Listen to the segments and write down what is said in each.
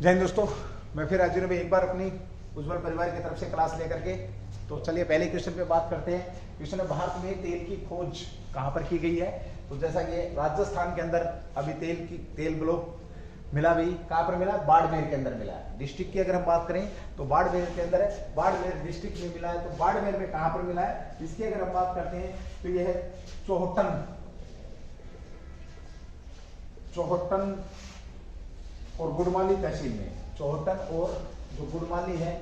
जय हिंद दोस्तों, मैं फिर हाजिर हूं एक बार अपनी उज्ज्वल परिवार की तरफ से क्लास लेकर के। तो चलिए पहले क्वेश्चन पे बात करते हैं। क्वेश्चन है, भारत में तेल की खोज कहाँ पर की गई है? तो जैसा कि राजस्थान के अंदर अभी तेल ब्लॉक मिला भी, कहाँ पर मिला? बाड़मेर के अंदर मिला है। डिस्ट्रिक्ट की अगर हम बात करें तो बाड़मेर के अंदर है, बाड़मेर डिस्ट्रिक्ट में मिला है। तो बाड़मेर में कहाँ पर मिला है इसकी अगर हम बात करते हैं तो यह है चौहटन और गुड़माली तहसील में। चौहटन और जो गुड़माली है,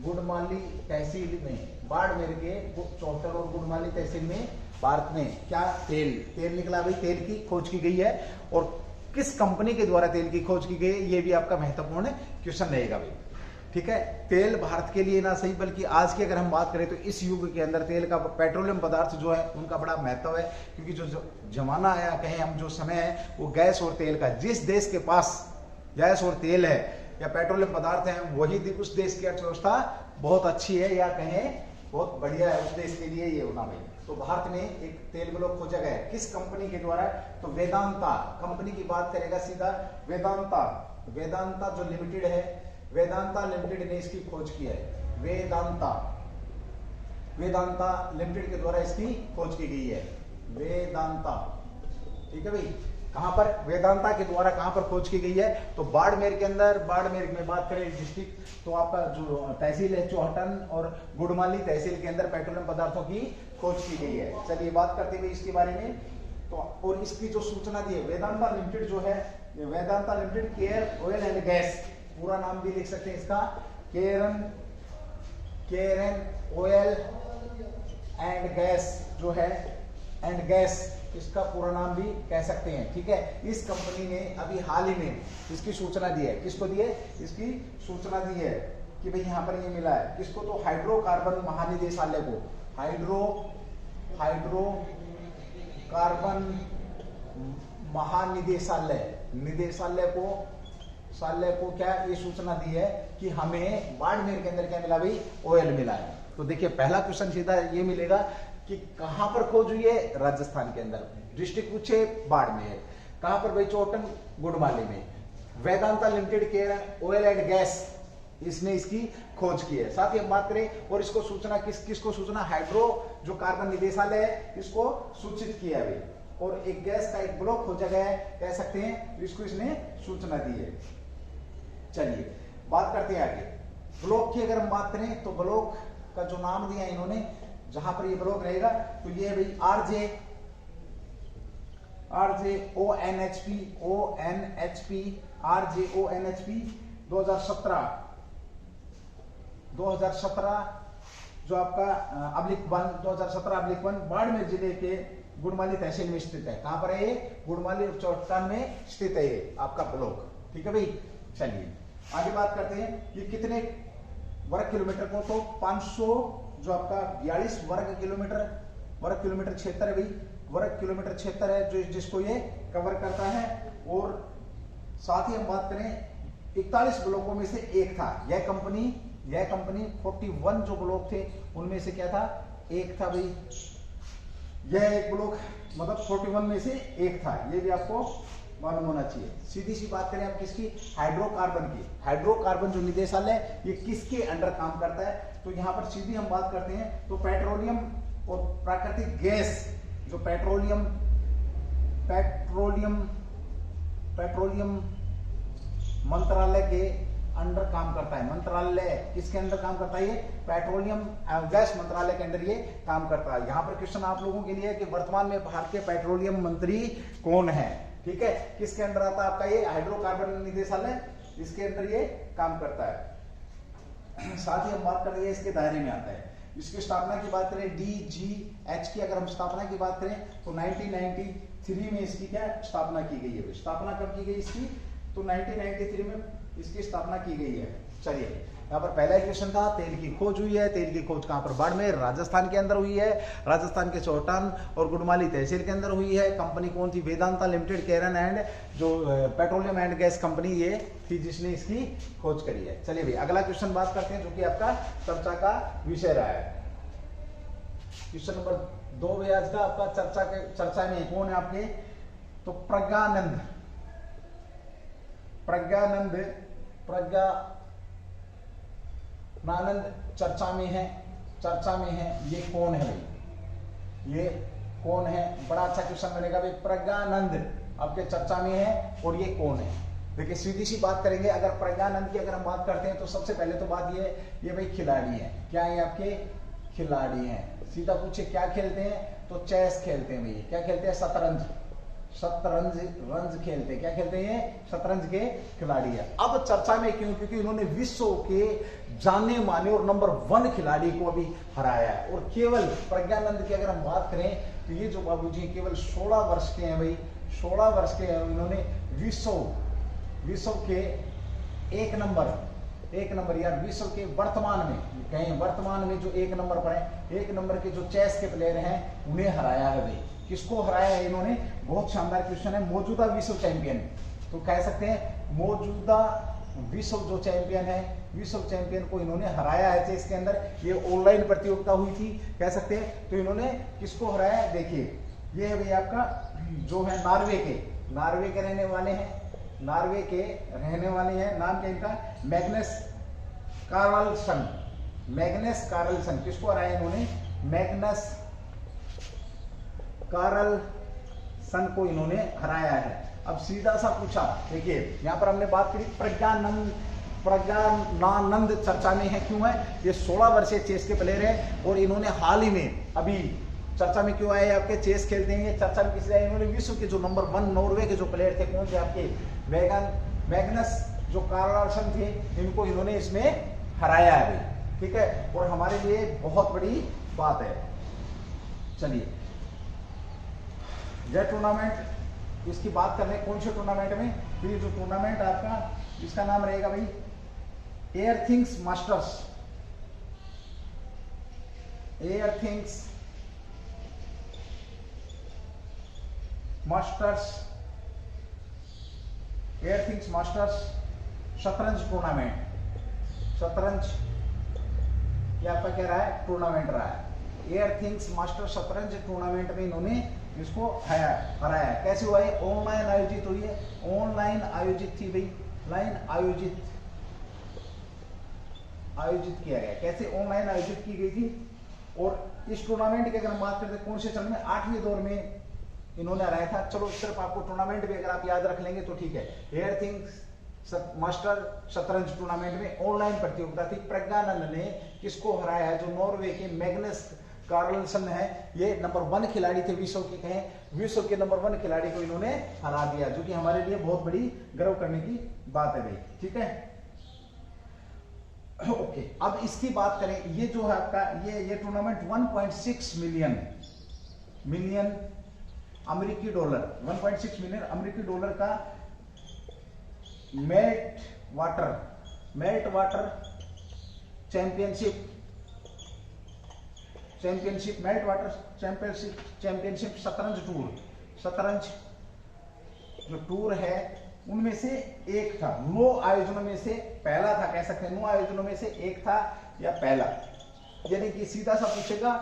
गुड़माली तहसील में, बाड़मेर के चौहटन और गुड़माली तहसील में भारत में क्या तेल निकला भाई, तेल की खोज की गई है। और किस कंपनी के द्वारा तेल की खोज की गई है, ये भी आपका महत्वपूर्ण क्वेश्चन रहेगा भाई। ठीक है, तेल भारत के लिए ना सही बल्कि आज की अगर हम बात करें तो इस युग के अंदर तेल का, पेट्रोलियम पदार्थ जो है उनका बड़ा महत्व है। क्योंकि जो जमाना है, कहें हम जो समय है, वो गैस और तेल का। जिस देश के पास गैस और तेल है या पेट्रोलियम पदार्थ है, वही उस देश की अर्थव्यवस्था बहुत अच्छी है या कहें बहुत बढ़िया है, उस देश के लिए ये होना भाई। तो भारत में एक तेल ब्लॉक खोजा गया है, किस कंपनी के द्वारा? तो वेदांता कंपनी की बात करेगा सीधा। वेदांता जो लिमिटेड है, वेदांता लिमिटेड ने इसकी खोज की है। वेदांता लिमिटेड के द्वारा इसकी खोज की गई है। वेदांता, ठीक है भाई। कहां पर? वेदांता के द्वारा कहां पर खोज की गई है? तो बाड़मेर के अंदर। बाड़मेर में बात करें डिस्ट्रिक्ट, तो आपका जो तहसील है चौहटन और गुड़माली तहसील के अंदर पेट्रोलियम पदार्थों की खोज की गई है। चलिए बात करते हुए इसके बारे में। तो और इसकी जो सूचना दी है, वेदांता लिमिटेड जो है, Vedanta limited care oil and gas, पूरा नाम भी लिख सकते हैं इसका, केरन ऑयल एंड गैस जो है, एंड गैस इसका पूरा नाम भी कह सकते हैं। ठीक है, इस कंपनी ने अभी हाल ही में इसकी सूचना दी है। किसको दी है? इसकी सूचना दी है कि भाई यहां पर ये मिला है। किसको? तो हाइड्रोकार्बन महानिदेशालय को, हाइड्रोकार्बन महानिदेशालय को क्या ये सूचना दी है कि हमें बाड़मेर के अंदर क्या मिला भाई? ऑयल मिला है। तो देखिए पहला क्वेश्चन सीधा ये मिलेगा कि कहां पर खोज हुई है? राजस्थान के अंदर। डिस्ट्रिक्ट पूछे बाड़मेर, कहां पर भाई? चौहटन गुड़माली में। Vedanta limited care oil and gas, इसने इसकी खोज की है। साथ ही हम बात करें, और इसको सूचना किसको सूचना? हाइड्रो जो कार्बन निदेशालय है, इसको सूचित किया है। और एक गैस का एक ब्लॉक खोजा गया है, कह सकते हैं, इसको इसने सूचना दी है। चलिए बात करते हैं आगे। ब्लॉक की अगर हम बात करें तो ब्लॉक का जो नाम दिया इन्होंने, जहां पर ये ब्लॉक रहेगा, तो ये है भाई RJONHP 2017 जो आपका /1 बाड़मेर जिले के गुड़माली तहसील में स्थित है। कहां पर है ये? गुड़माली और चौहटन में स्थित है ये आपका ब्लॉक। ठीक है भाई। चलिए आगे बात करते हैं, ये कितने वर्ग किलोमीटर को? तो 500 जो आपका 42 वर्ग किलोमीटर क्षेत्र है भाई, वर्ग किलोमीटर क्षेत्र है जो जिसको ये कवर करता है। और साथ ही हम बात करें 41 ब्लॉकों में से एक था यह कंपनी 41 जो ब्लॉक थे उनमें से क्या था? एक था भाई, यह एक ब्लॉक मतलब 41 में से एक था। ये भी आपको मालूम होना चाहिए। सीधी सी बात करें आप किसकी? हाइड्रोकार्बन की। हाइड्रोकार्बन जो निदेशालय, ये किसके अंडर काम करता है? तो यहां पर सीधी हम बात करते हैं तो पेट्रोलियम और प्राकृतिक गैस जो पेट्रोलियम मंत्रालय के अंडर काम करता है। मंत्रालय किसके अंदर काम करता है? ये पेट्रोलियम गैस मंत्रालय के अंदर ये काम करता है। यहां पर क्वेश्चन आप लोगों के लिए है कि वर्तमान में भारत के पेट्रोलियम मंत्री कौन है? ठीक है, किसके अंदर आता है आपका? ये हाइड्रोकार्बन निदेशालय, इसके अंदर ये काम करता है। साथ ही हम बात कर रहे हैं इसके दायरे में आता है। इसकी स्थापना की बात करें, DGH की अगर हम स्थापना की बात करें तो 1993 में इसकी क्या स्थापना की गई है? स्थापना कब की गई इसकी? तो 1993 में इसकी स्थापना की गई है। चलिए यहाँ पर पहला क्वेश्चन था, तेल की खोज हुई है। तेल की खोज कहां पर? बाड़मेर राजस्थान के अंदर हुई है। राजस्थान के चौहटन और गुड़माली तहसील के अंदर हुई है। कंपनी कौन थी? वेदांता लिमिटेड केरन एंड जो पेट्रोलियम एंड गैस कंपनी ये थी जिसने इसकी खोज करी है। चलिए भाई अगला क्वेश्चन बात करते हैं जो कि आपका चर्चा का विषय रहा है। क्वेश्चन नंबर 2 आज का आपका चर्चा में कौन है आपके? तो प्रज्ञानंद चर्चा में है। ये कौन है भाई, ये कौन है? बड़ा अच्छा क्वेश्चन बनेगा भाई। प्रज्ञानंद आपके चर्चा में है और ये कौन है? देखिए सीधी सी बात करेंगे, अगर प्रज्ञानंद की अगर हम बात करते हैं तो सबसे पहले तो बात ये भाई खिलाड़ी है। क्या है? आपके खिलाड़ी हैं। सीधा पूछे क्या खेलते हैं तो चेस खेलते हैं भाई। क्या खेलते हैं? शतरंज खेलते हैं। क्या खेलते हैं? शतरंज के खिलाड़ी है। अब चर्चा में क्यों? क्योंकि इन्होंने विश्व के जाने माने और नंबर 1 खिलाड़ी को अभी हराया है। और केवल प्रज्ञानंद की अगर हम बात करें तो ये जो बाबूजी केवल 16 वर्ष के हैं भाई, 16 वर्ष के हैं। इन्होंने विश्व के एक नंबर यार, विश्व के वर्तमान में जो एक नंबर पर है, एक नंबर के जो चेस के प्लेयर हैं उन्हें हराया है भाई। किसको हराया है इन्होंने? बहुत शानदार क्वेश्चन है। मौजूदा विश्व चैंपियन, तो कह सकते हैं मौजूदा विश्व जो चैंपियन है, विश्व चैंपियन को इन्होंने हराया है चेस के अंदर। ये ऑनलाइन प्रतियोगिता हुई थी कह सकते हैं। तो इन्होंने किसको हराया है? देखिए ये है भाई आपका जो है नार्वे के रहने वाले हैं। नार्वे के रहने वाले हैं। नाम क्या इनका? Magnus Carlsen. किसको हराया इन्होंने? मैग्नस कार्लसन को इन्होंने हराया है। अब सीधा सा पूछा, देखिए यहां पर हमने बात करी प्रज्ञानानंद चर्चा में है। क्यों है? ये 16 वर्षीय चेस के प्लेयर है और इन्होंने हाल ही में अभी चर्चा में क्यों आए? आपके चेस खेलते हैं ये चर्चा में किस लिए? इन्होंने विश्व के जो नंबर 1 नॉर्वे के जो प्लेयर थे, कौन थे आपके? मैग्नस जो कार्लसन थे, इनको इन्होंने इसमें हराया है भाई। ठीक है, और हमारे लिए बहुत बड़ी बात है। चलिए यह टूर्नामेंट, इसकी बात कर रहे हैं कौन से टूर्नामेंट में? तो ये जो टूर्नामेंट आपका, इसका नाम रहेगा भाई एयरथिंग्स मास्टर्स। एयरथिंग्स मास्टर्स शतरंज टूर्नामेंट। शतरंज ये आपका क्या रहा है? टूर्नामेंट रहा है। एयरथिंग्स मास्टर शतरंज टूर्नामेंट में इन्होंने इसको हराया है। कैसे हुआ? है ऑनलाइन आयोजित हुई है। ऑनलाइन आयोजित थी भाई, आयोजित किया गया। कैसे? ऑनलाइन आयोजित की गई थी। और इस टूर्नामेंट की अगर हम बात करते हैं कौन से चरण में? 8वें दौर में इन्होंने हराया था। चलो सिर्फ आपको टूर्नामेंट भी अगर आप याद रख लेंगे तो ठीक है। एयरथिंग्स मास्टर शतरंज टूर्नामेंट में ऑनलाइन प्रतियोगिता थी। प्रज्ञानंद ने किसको हराया है? जो नॉर्वे के मैग्नस कार्लसन है, ये नंबर 1 खिलाड़ी थे विश्व के। कहें विश्व के नंबर 1 खिलाड़ी को इन्होंने हरा दिया, जो कि हमारे लिए बहुत बड़ी गर्व करने की बात है भाई। ठीक है, ओके। अब इसकी बात करें, ये जो है आपका ये टूर्नामेंट 1.6 मिलियन अमेरिकी डॉलर, 1.6 मिलियन अमेरिकी डॉलर का मेल्ट वाटर चैंपियनशिप शतरंज जो टूर है उनमें से एक था। 9 आयोजनों में से पहला था, कह सकते हैं 9 आयोजनों में से एक था या पहला। यानी कि सीधा सा पूछेगा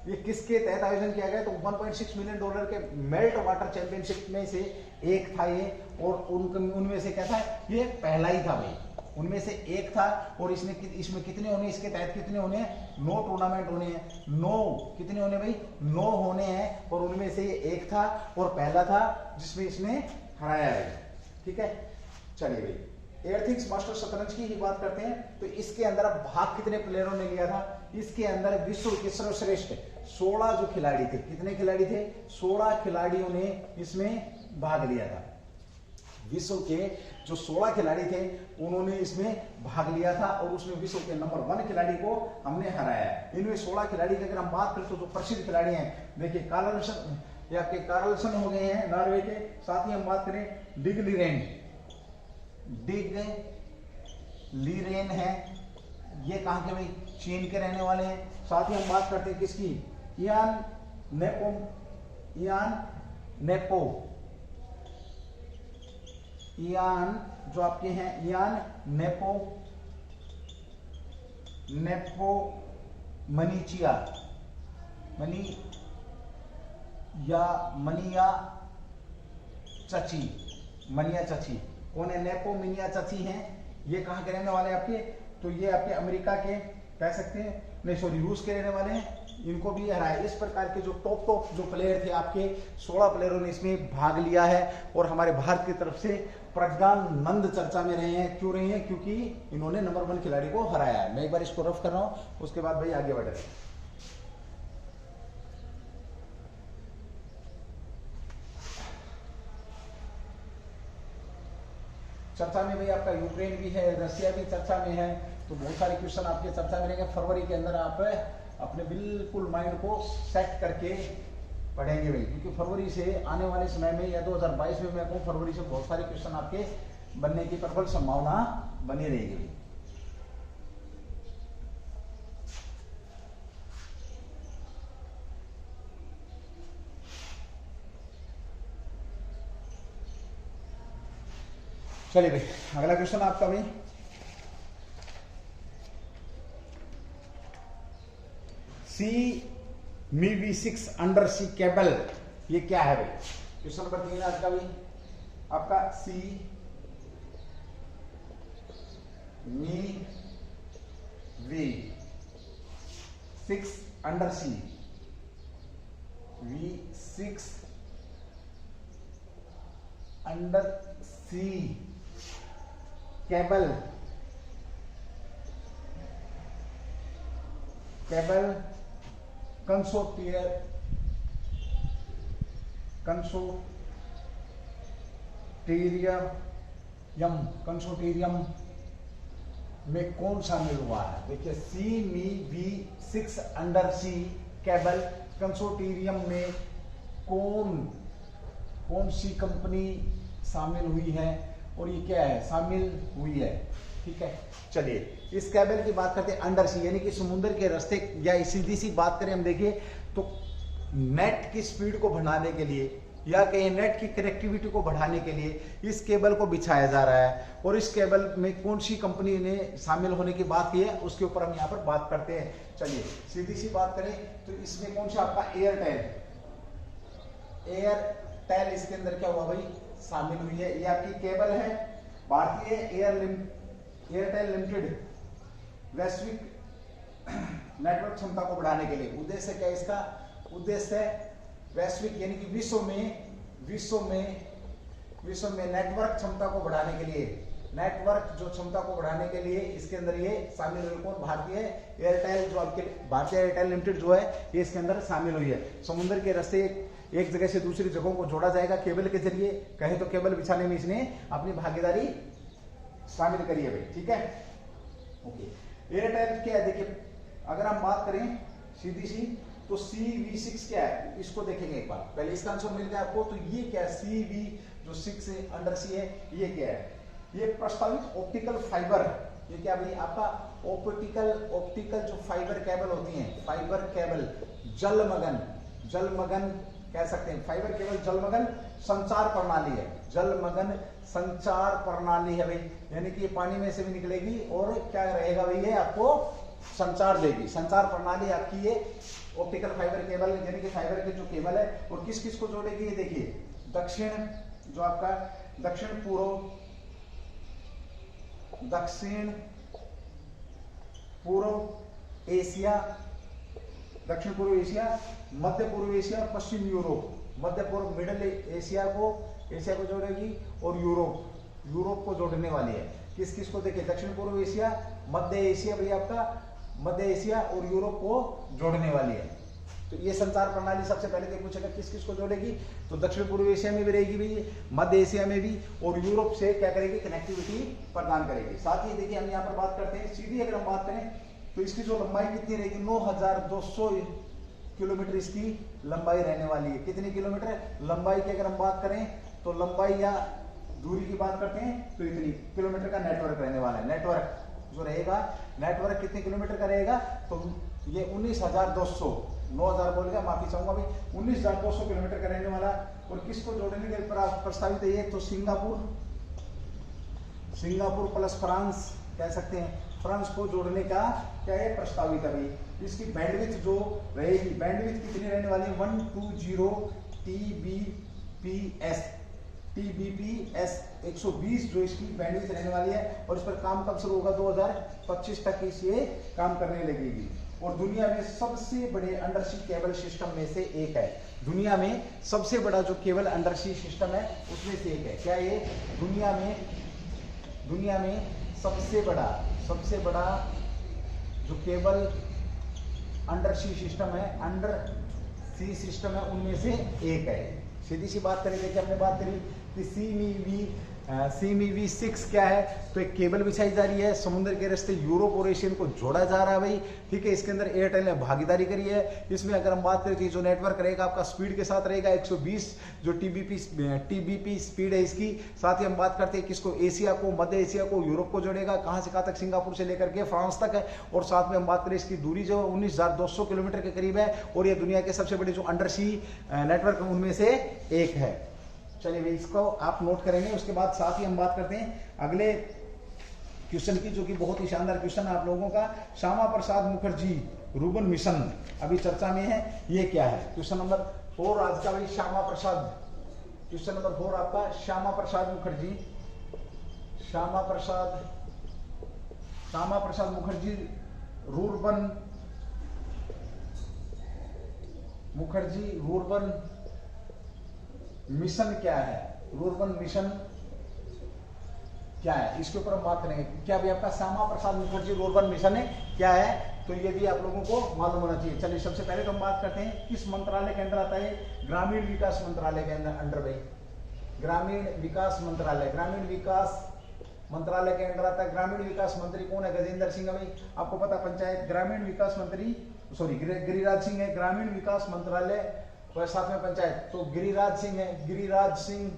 ये किसके तहत आयोजन किया गया, तो 1.6 मिलियन डॉलर के मेल्ट वाटर चैंपियनशिप में से एक था ये। और उनमें से क्या था? ये पहला ही था भाई, उनमें से एक था। और इसमें कितने होने, इसके तहत कितने होने हैं? 9 टूर्नामेंट होने हैं। 9 कितने होने भाई? 9 होने हैं। और उनमें से ये एक था और पहला था जिसमें इसने हराया है। ठीक है, चलिए भाई एयरथिंग्स मास्टर शतरंज की ही बात करते हैं। तो इसके अंदर अब भाग कितने प्लेयरों ने लिया था? इसके अंदर विश्व के सर्वश्रेष्ठ 16 जो खिलाड़ी थे। कितने खिलाड़ी थे? 16 खिलाड़ियों ने इसमें भाग लिया था। विश्व के जो 16 खिलाड़ी थे उन्होंने इसमें भाग लिया था और उसमें विश्व के नंबर 1 खिलाड़ी को हमने हराया। इनमें 16 खिलाड़ी की अगर हम बात करें तो जो प्रसिद्ध खिलाड़ी हैं, देखिए कार्लसन हो गए हैं नॉर्वे के। साथ ही हम बात करें डिग लीरेन है, ये कहां के भाई? चीन के रहने वाले हैं। साथ ही हम बात करते हैं किसकी? इयान जो आपके हैं इयान नेपो मनिया चची कौन है? नेपोमिनिया चाची हैं, ये कहाँ के रहने वाले हैं आपके? तो ये आपके अमेरिका के कह सकते हैं, नहीं सॉरी रूस के रहने वाले हैं, इनको भी हराया। इस प्रकार के जो टॉप जो प्लेयर थे आपके 16 प्लेयरों ने इसमें भाग लिया है और हमारे भारत की तरफ से प्रज्ञानंद चर्चा में रहे हैं। क्यों रहे हैं? क्योंकि इन्होंने नंबर 1 खिलाड़ी को हराया है। मैं एक बार इसको रफ कर रहा हूं, उसके बाद भाई आगे बढ़ रहे हैं। चर्चा में भाई आपका यूक्रेन भी है, रशिया भी चर्चा में है, तो बहुत सारे क्वेश्चन आपके चर्चा में रहेंगे। फरवरी के अंदर आप अपने बिल्कुल माइंड को सेट करके पढ़ेंगे भाई, क्योंकि फरवरी से आने वाले समय में या 2022 में मैं कहूँ फरवरी से बहुत सारे क्वेश्चन आपके बनने की प्रबल संभावना बनी रहेगी। चलिए भाई अगला क्वेश्चन आपका भाई, CMV6 अंडर सी केबल, ये क्या है भाई? क्वेश्चन नंबर 3 आज का भाई आपका CMV6 under sea V6 under sea cable consortium में कौन शामिल हुआ है? देखिए CMV6 under sea cable consortium में कौन सी कंपनी शामिल हुई है और ये क्या है? शामिल हुई है। ठीक है, चलिए इस केबल की बात करते हैं। अंडर सी यानी कि समुद्र के रास्ते, या सीधी सी बात करें हम देखिए तो नेट की स्पीड को बढ़ाने के लिए या कहीं नेट की कनेक्टिविटी को बढ़ाने के लिए इस केबल को बिछाया जा रहा है। और इस केबल में कौन सी कंपनी ने शामिल होने की बात की है उसके ऊपर हम यहाँ पर बात करते हैं। चलिए सीधी सी बात करें तो इसमें कौन सा आपका एयरटेल इसके अंदर क्या हुआ भाई? शामिल हुई है। ये आपकी केबल है भारतीय एयरटेल लिमिटेड वैश्विक नेटवर्क क्षमता को बढ़ाने के लिए। उद्देश्य क्या है इसका? उद्देश्य है वैश्विक यानी कि विश्व में नेटवर्क क्षमता को बढ़ाने के लिए, नेटवर्क जो क्षमता को बढ़ाने के लिए इसके अंदर ये शामिल हुई। कौन? भारतीय एयरटेल, जो आपके भारतीय एयरटेल लिमिटेड जो है ये इसके अंदर शामिल हुई है। समुद्र के रास्ते एक जगह से दूसरी जगहों को जोड़ा जाएगा केबल के जरिए। कहे तो केबल बिछाने में इसने अपनी भागीदारी शामिल करी है भाई। ठीक है, ओके। एयरटेल क्या है? देखिए अगर हम बात करें सीधी सी तो CV6 क्या है इसको देखेंगे एक बार। पहले इसका आंसर मिल गया आपको, तो ये क्या है? CV जो 6 अंडर सी है ये क्या है? ये प्रस्तावित ऑप्टिकल फाइबर, ये क्या भाई आपका ऑप्टिकल जो फाइबर केबल होती हैं, फाइबर केबल जलमग्न कह सकते हैं। फाइबर केबल जलमग्न संचार प्रणाली है, जलमग्न संचार प्रणाली है भाई। यानी कि ये पानी में से भी निकलेगी और क्या रहेगा भाई? ये आपको संचार देगी। संचार प्रणाली आपकी ये ऑप्टिकल फाइबर केबल यानी कि फाइबर के जो केबल है और किस किस को जोड़ेगी? ये देखिए दक्षिण पूर्व एशिया, दक्षिण पूर्व एशिया, मध्य पूर्व एशिया और पश्चिम यूरोप। मध्य पूर्व मिडल एशिया को जोड़ेगी और यूरोप को जोड़ने वाली है। किस किस को? देखिए दक्षिण पूर्व एशिया, मध्य एशिया भाई आपका, मध्य एशिया और यूरोप को जोड़ने वाली है। तो ये संचार प्रणाली सबसे पहले तो पूछेगा किस किस को जोड़ेगी? तो दक्षिण पूर्व एशिया में भी रहेगी भाई, मध्य एशिया में भी, और यूरोप से क्या करेगी? कनेक्टिविटी प्रदान करेगी। साथ ही देखिए हम यहाँ पर बात करते हैं सीधी, अगर हम बात करें तो इसकी जो लंबाई कितनी रहेगी? 9200 किलोमीटर इसकी लंबाई रहने वाली है। कितनी किलोमीटर लंबाई की अगर हम बात करें तो लंबाई या दूरी की बात करते हैं तो इतनी किलोमीटर का नेटवर्क रहने वाला है। नेटवर्क जो रहेगा, नेटवर्क कितने किलोमीटर का रहेगा? तो ये 19,200, 9,000 बोल गया, माफी चाहूंगा भाई, 19,200 किलोमीटर का रहने वाला। और किसको जोड़ने के प्रस्तावित है? ये तो सिंगापुर प्लस फ्रांस कह सकते हैं, फ्रांस को जोड़ने का क्या है? प्रस्तावित है भाई। इसकी बैंडविड्थ जो रहेगी, बैंडविड्थ कितनी रहने वाली है? 120 Tbps TBPS 120 जो इसकी बैंडविड्थ रहने वाली है, और इस पर काम कब शुरू होगा? 2025 तक ये काम करने लगेगी। और दुनिया में सबसे बड़े अंडरसी केबल सिस्टम में से एक है। दुनिया में सबसे बड़ा जो केबल अंडरसी सिस्टम है उसमें से एक है। क्या ये दुनिया में सबसे बड़ा जो केबल अंडरसी सिस्टम है, अंडर सी सिस्टम है, उनमें से एक है। सीधी सी बात करें, देखिए हमने बात करी कि CMEV6 क्या है? तो एक केबल बिछाई जा रही है, समुद्र के रास्ते यूरोप और एशियन को जोड़ा जा रहा है भाई, ठीक है। इसके अंदर एयरटेल ने भागीदारी करी है। इसमें अगर हम बात करें तो जो नेटवर्क रहेगा आपका स्पीड के साथ रहेगा 120 जो TBP स्पीड है इसकी। साथ ही हम बात करते हैं किसको? एशिया को, मध्य एशिया को, यूरोप को जोड़ेगा। कहाँ से कहाँ तक? सिंगापुर से लेकर के फ्रांस तक है। और साथ में हम बात करें इसकी दूरी जो 19,200 किलोमीटर के करीब है, और ये दुनिया के सबसे बड़े जो अंडर सी नेटवर्क उनमें से एक है। चलिए भाई, इसको आप नोट करेंगे। उसके बाद साथ ही हम बात करते हैं अगले क्वेश्चन की, जो कि बहुत ही शानदार क्वेश्चन है आप लोगों का। श्यामा प्रसाद मुखर्जी रूबन मिशन अभी चर्चा में है, ये क्या है? क्वेश्चन नंबर 4 आज का भाई श्यामा प्रसाद, क्वेश्चन नंबर 4 आपका श्यामा प्रसाद मुखर्जी, श्यामा प्रसाद मुखर्जी रूरबन मिशन क्या है? रूरबन मिशन क्या है, इसके ऊपर हम बात करेंगे। क्या भी आपका श्यामा प्रसाद मुखर्जी रूरबन मिशन है क्या है? तो ये भी आप लोगों को मालूम होना चाहिए। चलिए सबसे पहले तो हम बात करते हैं किस मंत्रालय के अंदर आता है? ग्रामीण विकास मंत्रालय के अंदर भाई, ग्रामीण विकास मंत्रालय के अंदर आता है। ग्रामीण विकास मंत्री कौन है? गजेंद्र सिंह भाई, आपको पता पंचायत ग्रामीण विकास मंत्री गिरिराज सिंह है। ग्रामीण विकास मंत्रालय और साथ में पंचायत, तो गिरिराज सिंह है। गिरिराज सिंह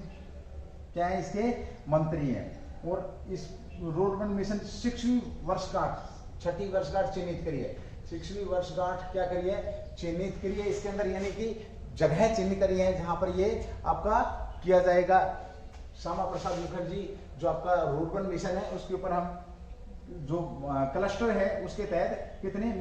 क्या है? इसके मंत्री हैं। और इस रूरबन मिशन 6वीं वर्षगांठ, 6ठी वर्षगांठ चिन्हित करिए। 6वीं वर्षगांठ क्या करिए? चिन्हित करिए। इसके अंदर यानी कि जगह चिन्हित करिए है जहां पर ये आपका किया जाएगा। श्यामा प्रसाद मुखर्जी जो आपका रूरबन मिशन है उसके ऊपर हम जो क्लस्टर है उसके तहत कितने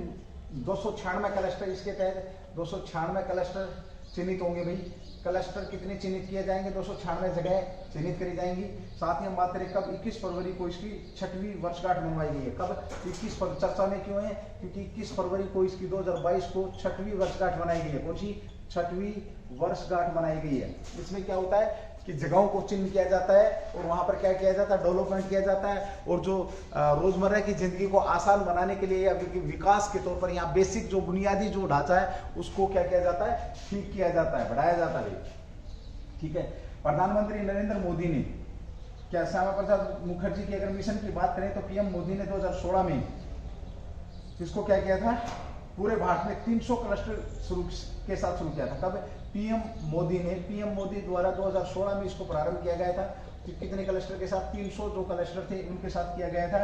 296 क्लस्टर, इसके तहत 296 क्लस्टर चिन्हित होंगे भाई। क्लस्टर कितने चिन्हित किए जाएंगे? 296 जगह चिन्हित करी जाएंगी। साथ ही हम बात करें कब? 21 फरवरी को इसकी 6वीं वर्षगांठ मनवाई गई है। कब? 21 चर्चा में क्यों है? क्योंकि 21 फरवरी को इसकी 2022 को 6वीं वर्षगांठ मनाई गई है। कौन सी? 6वीं वर्षगांठ मनाई गई है। इसमें क्या होता है कि जगहों को चिन्ह किया जाता है और वहां पर क्या किया जाता है? डेवलपमेंट किया जाता है, और जो रोजमर्रा की जिंदगी को आसान बनाने के लिए या विकास के तौर पर यहाँ बेसिक जो बुनियादी जो ढांचा है उसको क्या किया जाता है? ठीक किया जाता है, बढ़ाया जाता है। ठीक है। प्रधानमंत्री नरेंद्र मोदी ने क्या श्यामा प्रसाद मुखर्जी की अगर मिशन की बात करें तो PM मोदी ने 2016 में इसको क्या किया था? पूरे भारत में 300 क्लस्टर के साथ शुरू किया था। कब? PM मोदी द्वारा 2016 में इसको प्रारंभ किया गया था। तो कितने क्लस्टर के साथ? 300 जो क्लस्टर थे उनके साथ किया गया था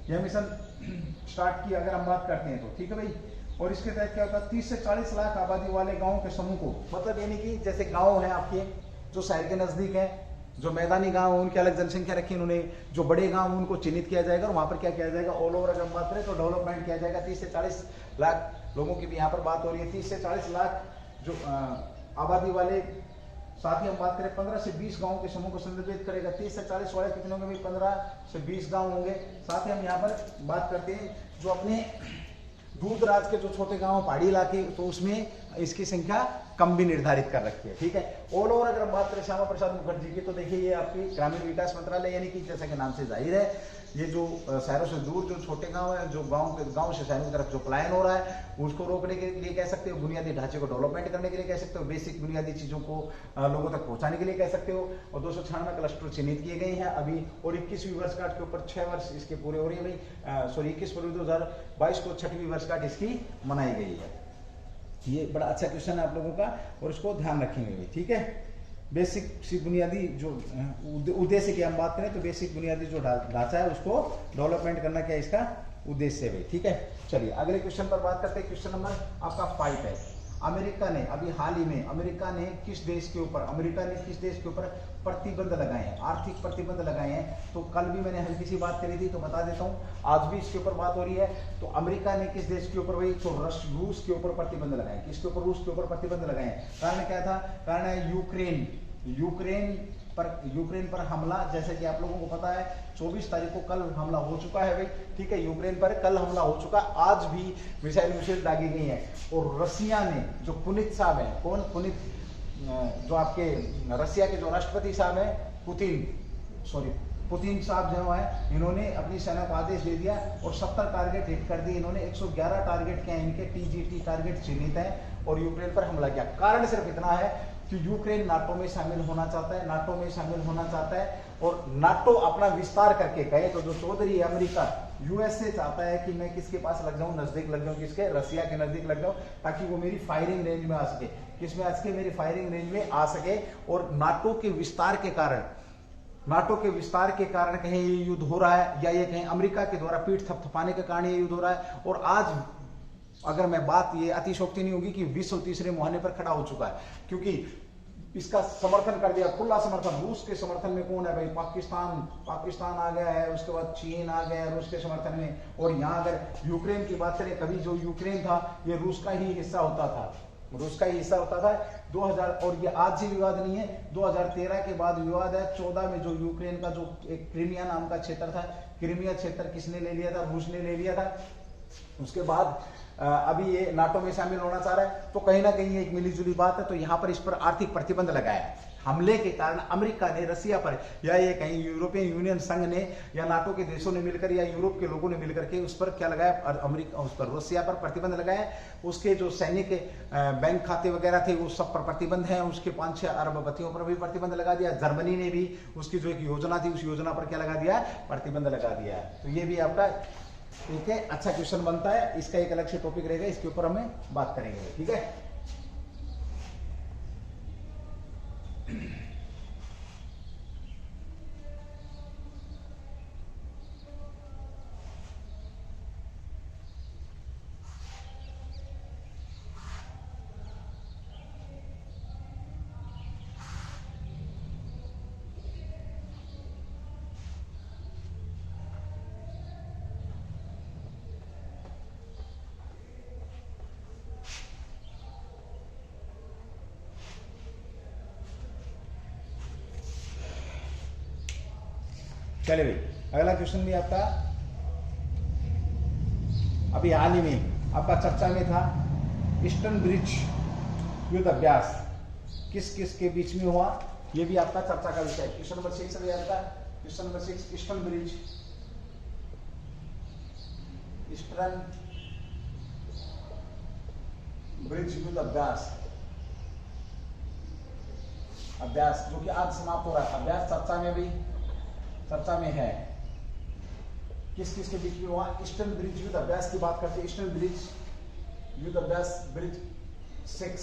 यह मिशन स्टार्ट की, अगर हम बात करते हैं तो। ठीक है भाई। और इसके तहत क्या होता है? 30 से 40 लाख आबादी वाले गाँव के समूह को, मतलब यानी कि जैसे गाँव है आपके जो शहर के नजदीक है, जो मैदानी गांव है उनकी अलग जनसंख्या रखी उन्होंने, जो बड़े गांव उनको चिन्हित किया जाएगा और वहां पर क्या किया जाएगा? ऑल ओवर अगर हम बात करें तो डेवलपमेंट किया जाएगा। 30 से 40 लाख लोगों की भी यहाँ पर बात हो रही है। 30 से 40 लाख जो आबादी वाले, साथ ही हम बात करें 15 से 20 गाँव के समूह को संदर्भित करेगा। 30 से 40 वाले कितने होंगे भाई? 15 से 20 गाँव होंगे। साथ ही हम यहाँ पर बात करते हैं जो अपने दूर दराज के जो छोटे गांव, पहाड़ी इलाके, तो उसमें इसकी संख्या कम भी निर्धारित कर रखी है। ठीक है। ऑल ओवर अगर हम बात करें श्यामा प्रसाद मुखर्जी की तो देखिए ये आपकी ग्रामीण विकास मंत्रालय, यानी कि जैसा कि नाम से जाहिर है ये जो शहरों से दूर जो छोटे गांव है, जो गांव से शहरों की तरफ जो पलायन हो रहा है उसको रोकने के लिए कह सकते हो, बुनियादी ढांचे को डेवलपमेंट करने के लिए कह सकते हो, बेसिक बुनियादी चीजों को लोगों तक पहुंचाने के लिए कह सकते हो। और 296 क्लस्टर चिन्हित किए गए हैं अभी, और 21वीं वर्षगांठ के ऊपर 6 वर्ष इसके पूरे हो रही है भाई। सॉरी 21 फरवरी 2022 को 6वीं वर्षगांठ इसकी मनाई गई है। ये बड़ा अच्छा क्वेश्चन है आप लोगों का और इसको ध्यान रखेंगे भाई। ठीक है। बेसिक सी बुनियादी जो उद्देश्य की हम बात करें तो बेसिक बुनियादी जो ढांचा है उसको डेवलपमेंट करना क्या इसका उद्देश्य है भाई। ठीक है। चलिए अगले क्वेश्चन पर बात करते हैं। क्वेश्चन नंबर आपका 5 है। अमेरिका ने अभी हाल ही में अमेरिका ने किस देश के ऊपर प्रतिबंध लगाए हैं, आर्थिक प्रतिबंध लगाए हैं? तो कल भी मैंने हल्की सी बात करी थी तो बता देता हूं, आज भी इसके ऊपर बात हो रही है। तो अमेरिका ने किस देश के ऊपर भाई? तो रूस के ऊपर प्रतिबंध लगाए। किसके ऊपर? रूस के ऊपर प्रतिबंध लगाए। कारण क्या था? कारण है यूक्रेन यूक्रेन पर हमला, जैसे कि आप लोगों को पता है 24 तारीख को कल हमला हो चुका है भाई, ठीक है, यूक्रेन पर कल हमला हो चुका, आज भी मिसाइल दागी गई है। और रसिया ने जो पुनित साहब है, कौन पुनित, जो आपके रसिया के जो राष्ट्रपति साहब है पुतिन साहब जो है, इन्होंने अपनी सेना को आदेश दे दिया और 70 टारगेट हिट कर दिए इन्होंने। 111 टारगेट क्या इनके TGT टारगेट चिन्हित हैं और यूक्रेन पर हमला किया। कारण सिर्फ इतना है कि यूक्रेन नाटो में शामिल होना चाहता है, नाटो में शामिल होना चाहता है और नाटो अपना विस्तार करके कहे तो जो चौधरी अमेरिका USA चाहता है कि मैं किसके पास लग जाऊं, नजदीक लग जाऊं, किसके, रसिया के नजदीक लग जाऊं, ताकि वो मेरी फायरिंग रेंज में आ सके। किसमें आ सके, मेरी फायरिंग रेंज में आ सके। और नाटो के विस्तार के कारण कहीं ये युद्ध हो रहा है, या ये कहीं अमेरिका के द्वारा पीठ थपथपाने के कारण ये युद्ध हो रहा है। और आज अगर मैं बात, ये अतिशोक्ति नहीं होगी कि विश्व तीसरे मुहाने पर खड़ा हो चुका है, क्योंकि इसका समर्थन कर दिया, खुला समर्थन। रूस के समर्थन में कौन है भाई, पाकिस्तान आ गया है, उसके बाद चीन आ गया है रूस के समर्थन में। और यहाँ अगर यूक्रेन की बात करें, कभी जो यूक्रेन था ये रूस का ही हिस्सा होता था, 2000, और ये आज ही विवाद नहीं है, 2013 के बाद विवाद है। 14 में जो यूक्रेन का जो एक क्रीमिया नाम का क्षेत्र था, क्रीमिया क्षेत्र किसने ले लिया था, रूस ने ले लिया था। उसके बाद अभी ये नाटो में शामिल होना चाह रहा है, तो कहीं ना कहीं एक मिलीजुली बात है। तो यहाँ पर इस पर आर्थिक प्रतिबंध लगाया है। हमले के कारण अमेरिका ने रसिया पर, या ये कहीं यूरोपियन यूनियन संघ ने या नाटो के देशों ने मिलकर या यूरोप के लोगों ने मिलकर के उस पर क्या लगाया, अमेरिका उस पर रसिया पर प्रतिबंध लगाया। उसके जो सैनिक बैंक खाते वगैरह थे वो सब पर प्रतिबंध है। उसके 5-6 अरबपतियों पर भी प्रतिबंध लगा दिया। जर्मनी ने भी उसकी जो एक योजना थी उस योजना पर क्या लगा दिया, प्रतिबंध लगा दिया है। तो ये भी आपका ठीक है, अच्छा क्वेश्चन बनता है। इसका एक अलग से टॉपिक रहेगा, इसके ऊपर हमें बात करेंगे, ठीक है। चले भाई, अगला क्वेश्चन भी आपका अभी हाल ही में आपका चर्चा में था। ईस्टर्न ब्रिज युद्ध अभ्यास किस किस के बीच में हुआ, ये भी आपका चर्चा का विषय है। क्वेश्चन नंबर 6 अभी आपका, क्वेश्चन नंबर 6, ईस्टर्न ब्रिज युद्ध अभ्यास जो कि आज समाप्त हो रहा है। अभ्यास चर्चा में है। किस किस के बीच में हुआ, ईस्टर्न ब्रिज युद्ध अभ्यास की बात करते हैं। ईस्टर्न ब्रिज युद्ध अभ्यास ब्रिज 6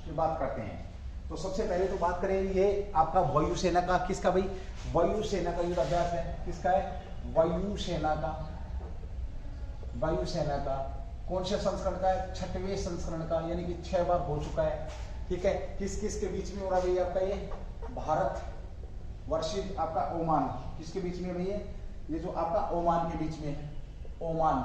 की बात करते हैं। तो सबसे पहले तो बात करें, ये आपका वायुसेना का, किसका भाई, वायुसेना का युद्ध अभ्यास है। किसका है, वायुसेना का कौन से संस्करण का है, 6वें संस्करण का, यानी कि 6 बार हो चुका है, ठीक है। किस किस के बीच में हो रहा है भैया आपका, ये भारत वर्षित आपका ओमान, किसके बीच में भैया, ये जो आपका ओमान के बीच में है, ओमान,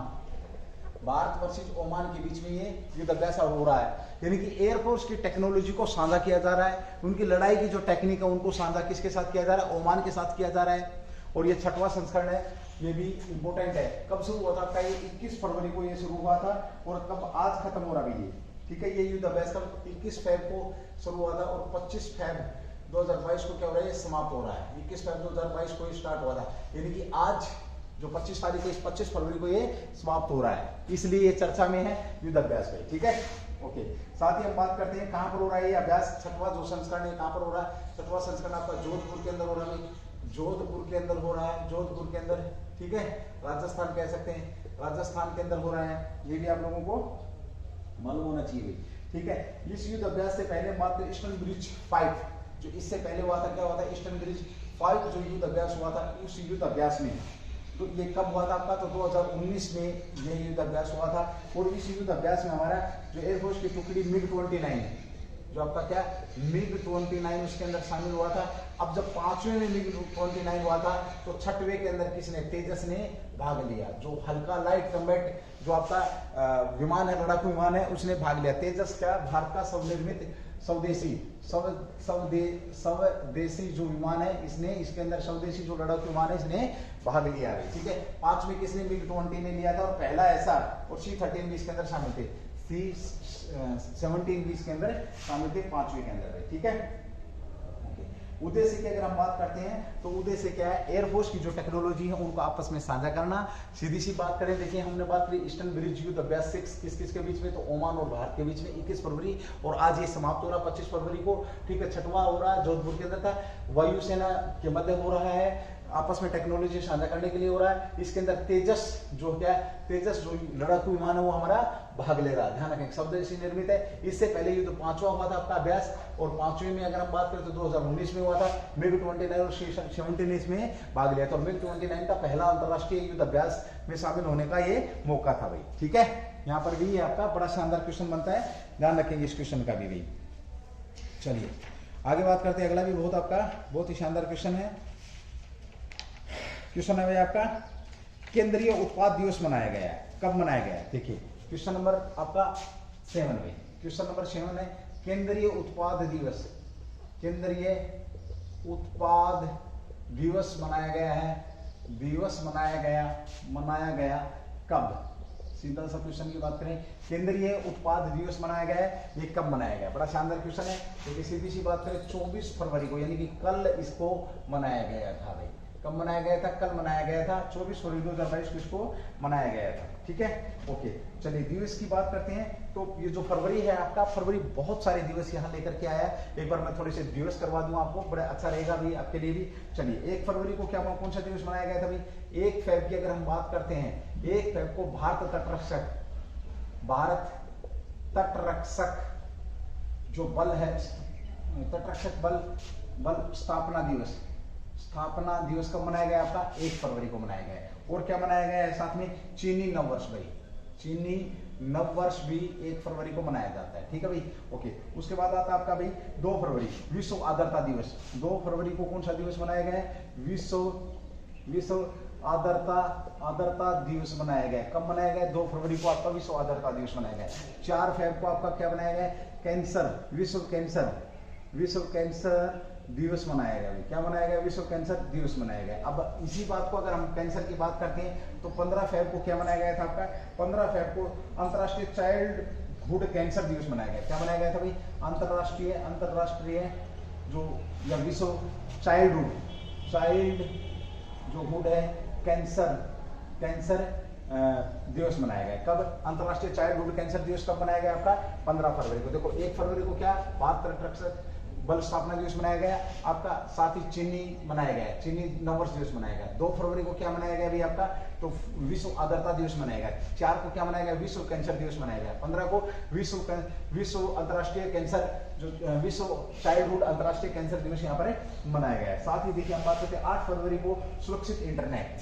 भारत वर्सेस ओमान के बीच में ये युद्ध अभ्यास हो रहा है। यानी कि एयरफोर्स की टेक्नोलॉजी को साझा किया जा रहा है, उनकी लड़ाई की जो टेक्निक है उनको साझा किसके साथ किया जा रहा है, ओमान के साथ किया जा रहा है। और ये 6वां संस्करण है, ये भी इंपॉर्टेंट है। कब शुरू हुआ था आपका, ये 21 फरवरी को ये शुरू हुआ था और कब आज खत्म हो रहा है ये, ठीक है। ये युद्ध अभ्यास कब 21 फेब को शुरू हुआ था और 25 फेब 2022 को क्या हो रहा है, ये समाप्त हो रहा है। 21 फेब 2022 को ये स्टार्ट हुआ था, यानी कि आज जो 25 तारीख को, इस 25 फरवरी को ये समाप्त हो रहा है, इसलिए ये चर्चा में है युद्ध अभ्यास पे, ठीक है। ओके, साथ ही हम बात करते हैं कहां पर हो रहा है ये अभ्यास। 6वां जो संस्करण है कहां पर हो रहा है, 6वां संस्करण आपका जोधपुर के अंदर हो रहा है, जोधपुर के अंदर हो रहा है, जोधपुर के अंदर, ठीक है। राजस्थान कह सकते हैं, राजस्थान के अंदर हो रहा है, ये भी आप लोगों को मालूम होना चाहिए, ठीक है। इस युद्ध अभ्यास से पहले मात्र ईस्टर्न ब्रिज 5 जो इससे पहले हुआ था, क्या हुआ था, ईस्टर्न ब्रिज 5 जो युद्ध अभ्यास हुआ था, उस युद्ध अभ्यास में, तो ये कब हुआ था आपका, तो 2019 में ये युद्ध अभ्यास हुआ था। और इस युद्ध अभ्यास में हमारा जो एयरफोर्स की टुकड़ी MiG-29 जो आपका क्या MiG-29 उसके अंदर शामिल हुआ था। अब जब 5वें में MiG-29 हुआ था तो 6वें के अंदर किसने, तेजस ने भाग लिया। जो हल्का लाइट कम्बैट जो आपका विमान है, लड़ाकू विमान है, उसने भाग लिया। तेजस क्या, भारत का स्वनिर्मित स्वदेशी स्वदेशी जो विमान है इसने, इसके अंदर स्वदेशी जो लड़ाकू विमान है इसने भाग लिया है, ठीक है। 5 में किसने MiG-20 ने लिया था और पहला ऐसा, और C-13 भी इसके अंदर शामिल थे, C-17 भी इसके अंदर शामिल थे 5वीं के अंदर, ठीक है। उद्देश्य की अगर हम बात करते हैं तो उद्देश्य क्या है, एयरफोर्स की जो टेक्नोलॉजी है उनको आपस में साझा करना। सीधी सी बात करें, देखिए हमने बात की ईस्टर्न ब्रिज युद्ध अभ्यास 6 किस किस के बीच में, तो ओमान और भारत के बीच में 21 फरवरी, और आज ये समाप्त हो रहा 25 फरवरी को, ठीक है। 6वां हो रहा है जोधपुर के अंदर था, वायुसेना के मध्य हो रहा है, आपस में टेक्नोलॉजी साझा करने के लिए हो रहा है। इसके अंदर तेजस जो क्या है, तेजस जो लड़ाकू विमान है वो हमारा भाग ले रहा है, ध्यान रखें, स्वदेशी निर्मित है। इससे पहले युद्ध 5वां हुआ था आपका अभ्यास, और 5वीं में अगर हम बात करें तो 2019 में हुआ था, MiG-29 और C-17 इसमें भाग लिया था, और MiG-29 का पहला अंतरराष्ट्रीय युद्ध अभ्यास में शामिल होने का ये मौका था भाई, ठीक है। यहाँ पर भी आपका बड़ा शानदार क्वेश्चन बनता है, ध्यान रखेंगे इस क्वेश्चन का भी भाई। चलिए आगे बात करते हैं, अगला भी बहुत ही शानदार क्वेश्चन है। क्वेश्चन है भाई आपका, केंद्रीय उत्पाद दिवस मनाया गया है, कब मनाया गया है? देखिए क्वेश्चन नंबर आपका 7 में, क्वेश्चन नंबर 7 है, केंद्रीय उत्पाद दिवस, केंद्रीय उत्पाद दिवस मनाया गया है, दिवस मनाया गया कब? सीधा सा क्वेश्चन की बात करें, केंद्रीय उत्पाद दिवस मनाया गया है, ये कब मनाया गया? बड़ा शानदार क्वेश्चन है। देखिए सीधी सी बात करें, 24 फरवरी को, यानी कि कल इसको मनाया गया था भाई। कब मनाया गया था? कल मनाया गया था, 24 फरवरी 2022 को इसको मनाया गया था, ठीक है। ओके, चलिए दिवस की बात करते हैं। तो ये जो फरवरी है आपका, फरवरी बहुत सारे दिवस यहाँ लेकर के आया है। एक बार मैं थोड़े से दिवस करवा दूं आपको, बड़ा अच्छा रहेगा भी आपके लिए भी। चलिए 1 फरवरी को क्या कौन सा दिवस मनाया गया था भाई? 1 फेब की अगर हम बात करते हैं, 1 फेब को भारत तटरक्षक जो बल है, तटरक्षक बल स्थापना दिवस कब मनाया गया आपका? 1 फरवरी को मनाया गया है। और क्या मनाया गया है साथ में? चीनी नववर्ष भाई, चीनी नववर्ष भी 1 फरवरी को मनाया जाता है, ठीक है भाई। ओके, उसके बाद आता है आपका भाई 2 फरवरी, विश्व आर्द्रता दिवस। 2 फरवरी को कौन सा दिवस मनाया गया है? विश्व आर्द्रता दिवस मनाया गया है। कब मनाया गया? 2 फरवरी को आपका विश्व आर्द्रता दिवस मनाया गया है। 4 फेब को आपका क्या मनाया गया? कैंसर, विश्व कैंसर दिवस मनाया गया। क्या मनाया गया? विश्व कैंसर दिवस मनाया गया। अब इसी बात को अगर हम कैंसर की बात करते हैं तो 15 फेब को क्या मनाया गया था आपका? 15 फेब को अंतर्राष्ट्रीय चाइल्डहुड कैंसर दिवस मनाया गया। क्या मनाया गया था भाई? अंतर्राष्ट्रीय जो या विश्व चाइल्ड जो हुड है कैंसर दिवस मनाया गया। कब? अंतर्राष्ट्रीय चाइल्डहुड कैंसर दिवस कब मनाया गया आपका? 15 फरवरी को। देखो 1 फरवरी को क्या? भारत तटरक्षक बल स्थापना दिवस मनाया गया आपका, साथ ही चीनी मनाया गया, चीनी नववर्ष दिवस मनाया गया। 2 फरवरी को क्या मनाया गया भी आपका? तो विश्व आर्द्रता दिवस मनाया गया। 4 को क्या मनाया गया? विश्व कैंसर दिवस मनाया गया। 15 को विश्व अंतर्राष्ट्रीय कैंसर जो विश्व चाइल्डहुड अंतर्राष्ट्रीय कैंसर दिवस यहाँ पर मनाया गया है। साथ ही देखिए हम बात करते हैं 8 फरवरी को सुरक्षित इंटरनेट,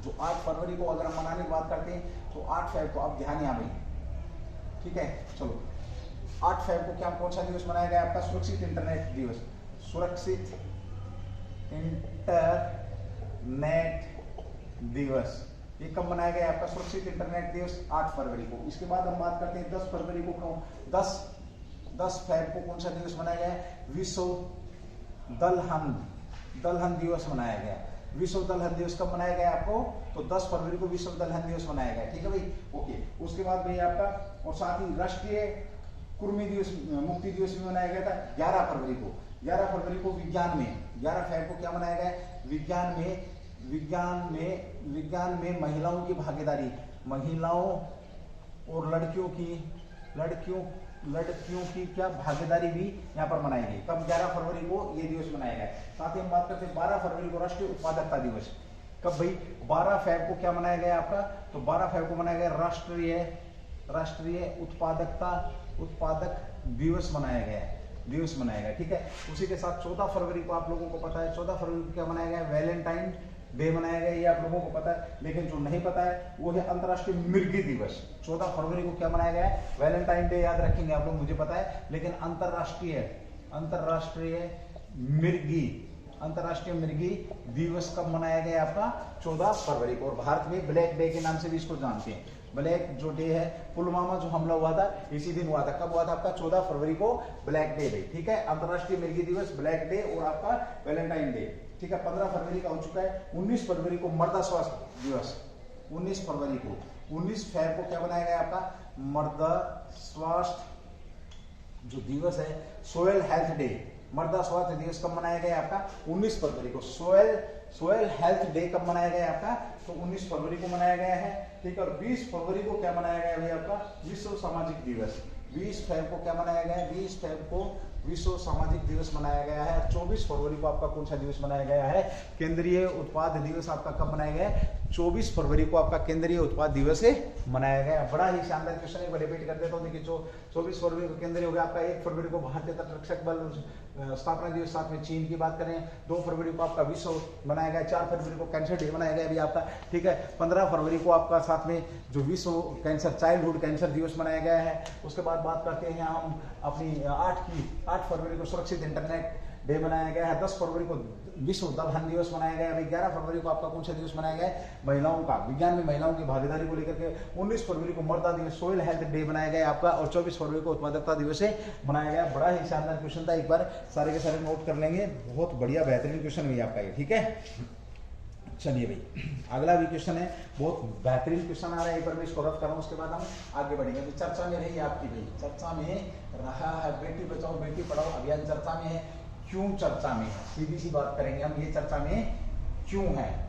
जो 8 फरवरी को अगर हम मनाने की बात करते हैं तो 8 फेब को, अब ध्यान यहाँ भाई, ठीक है। चलो 8 फेब को क्या कौन सा दिवस मनाया गया आपका? सुरक्षित इंटरनेट दिवस, सुरक्षित इंटरनेट दिवस। ये कब मनाया गया आपका? सुरक्षित इंटरनेट दिवस 8 फरवरी को। इसके बाद हम बात करते हैं 10 फरवरी को, 10 फेब को कौन सा दिवस मनाया गया है? विश्व दलहन दिवस मनाया गया। विश्व दलहन दिवस कब मनाया गया आपको? तो 10 फरवरी को विश्व दलहन दिवस मनाया गया, ठीक है भाई। ओके, उसके बाद भाई आपका, और साथ ही राष्ट्रीय कुर्मी दिवस, मुक्ति दिवस भी मनाया गया था 11 फरवरी को। 11 फरवरी को विज्ञान में, 11 फेब को क्या मनाया गया? विज्ञान में महिलाओं की भागीदारी, महिलाओं और लड़कियों की क्या भागीदारी भी यहाँ पर मनाई गई। कब? 11 फरवरी को ये दिवस मनाया गया। साथ ही हम बात करते हैं 12 फरवरी को राष्ट्रीय उत्पादकता दिवस। कब भाई? 12 फेब को क्या मनाया गया आपका? तो 12 फेब को मनाया गया राष्ट्रीय उत्पादक दिवस मनाया गया, ठीक है। उसी के साथ 14 फरवरी को आप लोगों को पता है, 14 फरवरी को क्या मनाया गया? वैलेंटाइन डे मनाया गया, ये आप लोगों को पता है। लेकिन जो नहीं पता है वो है अंतर्राष्ट्रीय मिर्गी दिवस। 14 फरवरी को क्या मनाया गया है? वैलेंटाइन डे याद रखेंगे आप लोग, मुझे पता है। लेकिन अंतर्राष्ट्रीय मिर्गी दिवस कब मनाया गया आपका? 14 फरवरी को। और भारत में ब्लैक डे के नाम से भी इसको जानते हैं। ब्लैक जो डे है, पुलवामा जो हमला हुआ था इसी दिन हुआ था। कब हुआ था आपका? 14 फरवरी को ब्लैक डे, ठीक है। अंतरराष्ट्रीय मिर्गी दिवस, ब्लैक डे और आपका वैलेंटाइन डे, ठीक है। 15 फरवरी का हो चुका है। 19 फरवरी को मर्दा स्वास्थ्य दिवस, 19 फरवरी को, 19 फेब को क्या बनाया गया आपका? मर्दा स्वास्थ्य जो दिवस है, सोयल हेल्थ डे, मर्दा स्वास्थ्य दिवस कब मनाया गया आपका? 19 फरवरी को। सोयल हेल्थ डे कब मनाया गया आपका? तो 19 फरवरी को मनाया गया है, ठीक है। और 20 फरवरी को क्या मनाया गया भाई आपका? विश्व सामाजिक दिवस। 20 फेब को क्या मनाया गया है? 20 फेब को विश्व सामाजिक दिवस मनाया गया है। 24 फरवरी को आपका कौन सा दिवस मनाया गया है? केंद्रीय उत्पाद दिवस आपका कब मनाया गया है? 24 फरवरी को आपका केंद्रीय उत्पाद दिवस मनाया गया। बड़ा ही शानदार क्वेश्चन है, रिपीट कर देता हूँ। देखिए, जो 24 फरवरी को केंद्रीय हो गया आपका। 1 फरवरी को भारतीय तटरक्षक बल स्थापना दिवस, साथ में चीन की बात करें। 2 फरवरी को आपका विश्व मनाया गया। 4 फरवरी को कैंसर डे मनाया गया अभी आपका, ठीक है। 15 फरवरी को आपका साथ में जो विश्व कैंसर चाइल्डहुड कैंसर दिवस मनाया गया है। उसके बाद बात करते हैं हम अपनी 8 फरवरी को सुरक्षित इंटरनेट डे मनाया गया है। 10 फरवरी को विश्व दलहन दिवस मनाया गया है। 11 फरवरी को आपका कौन सा दिवस मनाया गया है? महिलाओं का, विज्ञान में महिलाओं की भागीदारी को लेकर के। 19 फरवरी को मर्दा दिवस, सोयल हेल्थ डे मनाया गया आपका। और 24 फरवरी को उत्पादकता दिवस मनाया गया। बड़ा ही शानदार क्वेश्चन था, एक बार सारे के सारे नोट कर लेंगे। बहुत बढ़िया बेहतरीन क्वेश्चन हुई आपका ये, ठीक है। चलिए भाई, अगला भी क्वेश्चन है, बहुत बेहतरीन क्वेश्चन आ रहा है। एक बार मैं इसको रद्द कर रहा हूँ, उसके बाद हम आगे बढ़ेंगे। तो चर्चा में रही आपकी भाई, चर्चा में रहा है बेटी बचाओ बेटी पढ़ाओ अभियान चर्चा में है। क्यों चर्चा में है? सीधी सी बात करेंगे हम, ये चर्चा में क्यों है?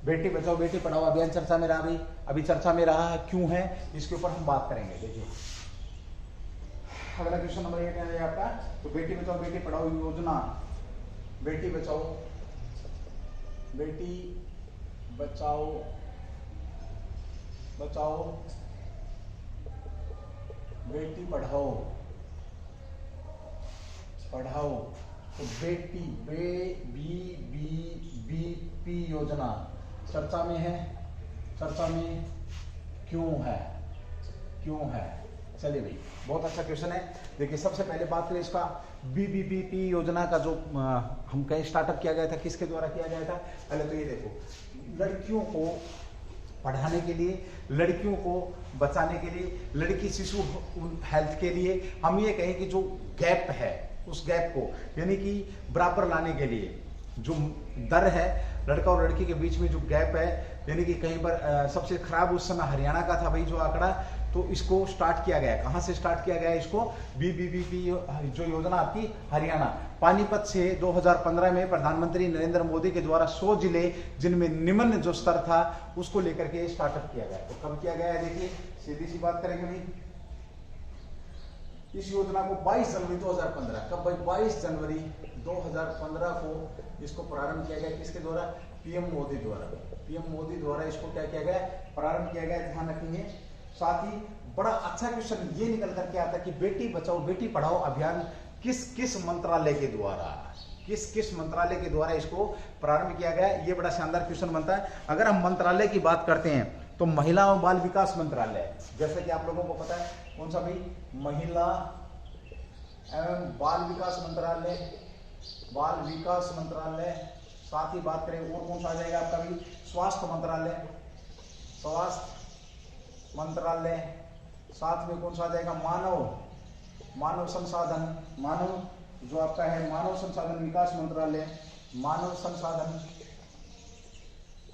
बेटी बचाओ बेटी पढ़ाओ अभियान चर्चा में रहा भाई, अभी चर्चा में रहा है, क्यों है इसके ऊपर हम बात करेंगे। देखिए, अगला क्वेश्चन नंबर 8 है आपका। तो बेटी बचाओ बेटी पढ़ाओ योजना, बेटी बचाओ बेटी बचाओ बचाओ बेटी पढ़ाओ पढ़ाओ, तो बेटी BBBP योजना चर्चा में है। चर्चा में क्यों है? क्यों है? चलिए भाई, बहुत अच्छा क्वेश्चन है। देखिए, सबसे पहले बात करें इसका BBBP योजना का, जो हम कहीं स्टार्टअप किया गया था, किसके द्वारा किया गया था? पहले तो ये देखो, लड़कियों को पढ़ाने के लिए, लड़कियों को बचाने के लिए, लड़की शिशु हेल्थ के लिए, हम ये कहें कि जो गैप है उस गैप को यानी कि बराबर लाने के लिए, जो दर है लड़का और लड़की के बीच में जो गैप है, यानी कि कहीं पर सबसे खराब उस समय हरियाणा का था भाई जो आंकड़ा, तो इसको स्टार्ट किया गया। कहां से स्टार्ट किया गया इसको? BBBP जो योजना आपकी हरियाणा, पानीपत से 2015 में प्रधानमंत्री नरेंद्र मोदी के द्वारा 100 जिले जिनमें निम्न जो स्तर था उसको लेकर के स्टार्टअप किया गया। तो कब किया गया है? देखिए, सीधी सी बात करेंगे भाई, इस योजना को 22 जनवरी 2015, कब भाई? 22 जनवरी 2015 को इसको प्रारंभ किया गया। किसके द्वारा? PM मोदी द्वारा। PM मोदी द्वारा इसको क्या किया गया? प्रारंभ किया गया। ध्यान रखेंगे। साथ ही बड़ा अच्छा क्वेश्चन ये निकल करके आता है कि बेटी बचाओ बेटी पढ़ाओ अभियान किस किस मंत्रालय के द्वारा, किस किस मंत्रालय के द्वारा इसको प्रारंभ किया गया? ये बड़ा शानदार क्वेश्चन बनता है। अगर हम मंत्रालय की बात करते हैं तो महिला और बाल विकास मंत्रालय, जैसे कि आप लोगों को पता है, कौन सा भाई? महिला एवं बाल विकास मंत्रालय, बाल विकास मंत्रालय। साथ ही बात करें और कौन सा आ जाएगा आपका भी? स्वास्थ्य मंत्रालय, स्वास्थ्य मंत्रालय। साथ में कौन सा आ जाएगा? मानव संसाधन, मानव जो आपका है मानव संसाधन विकास मंत्रालय, मानव संसाधन